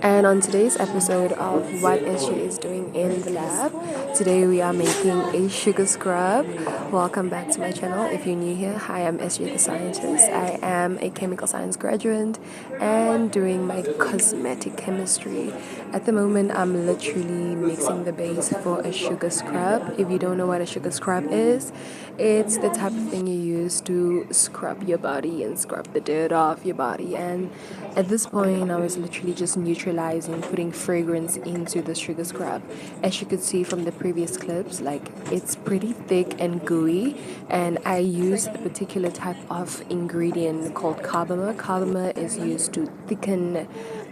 And on today's episode of What SG is doing in the lab, today we are making a sugar scrub. Welcome back to my channel. If you're new here, hi, I'm SG the scientist. I am a chemical science graduate and doing my cosmetic chemistry. At the moment, I'm literally mixing the base for a sugar scrub. If you don't know what a sugar scrub is, it's the type of thing you use to scrub your body and scrub the dirt off your body. And at this point, I was literally just neutralizing, putting fragrance into the sugar scrub. As you could see from the previous clips, like it's pretty thick and gooey, and I used a particular type of ingredient called carbomer. Carbomer is used to thicken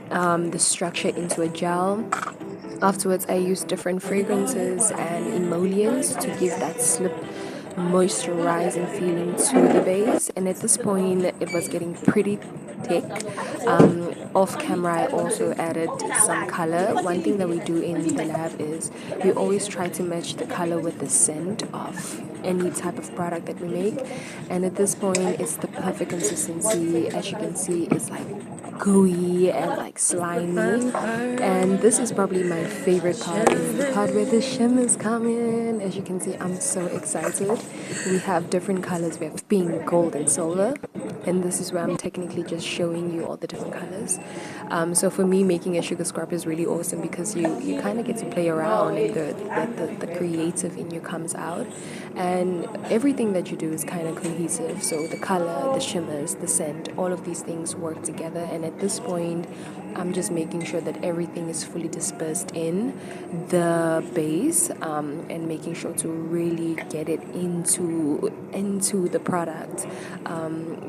the structure into a gel. Afterwards, I used different fragrances and emollients to give that slip moisturizing feeling to the base. And at this point, it was getting pretty thick. Off camera, I also added some color. One thing that we do in the lab is we always try to match the color with the scent of any type of product that we make. And at this point, it's the perfect consistency. As you can see, it's like gooey and like slimy, and this is probably my favorite part, is the part where the shimmers come in. As you can see, I'm so excited. We have different colors. We have pink, gold, and silver, and this is where I'm technically just showing you all the different colors. So for me, making a sugar scrub is really awesome because you kind of get to play around, and the creative in you comes out, and everything that you do is kind of cohesive. So the color, the shimmers, the scent, all of these things work together. And at this point, I'm just making sure that everything is fully dispersed in the base, and making sure to really get it into the product.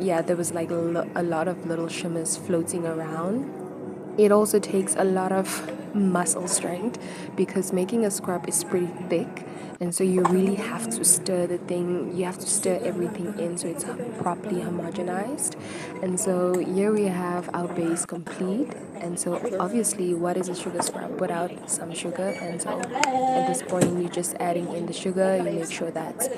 Yeah, there was like a lot of little shimmers floating around. It also takes a lot of muscle strength because making a scrub is pretty thick, and so you really have to stir the thing. You have to stir everything in so it's properly homogenized. And so here we have our base complete. And so obviously, what is a sugar scrub without some sugar? And so at this point, you're just adding in the sugar. You make sure that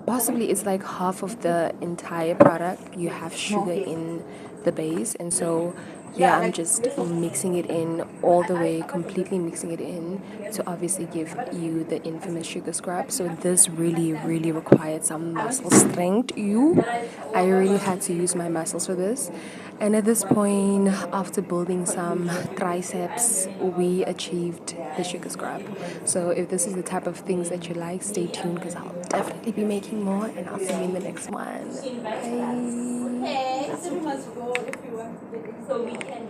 possibly it's like half of the entire product you have sugar in the base. And so yeah, I'm just mixing it in all the way, completely mixing it in to obviously give you the infamous sugar scrub. So this really required some muscle strength. I really had to use my muscles for this. And at this point, after building some triceps, we achieved the sugar scrub. So if this is the type of things that you like, stay tuned because I'll definitely be making more, and I'll see you in the next one. Bye. Okay, so we must go if you want to. So we can.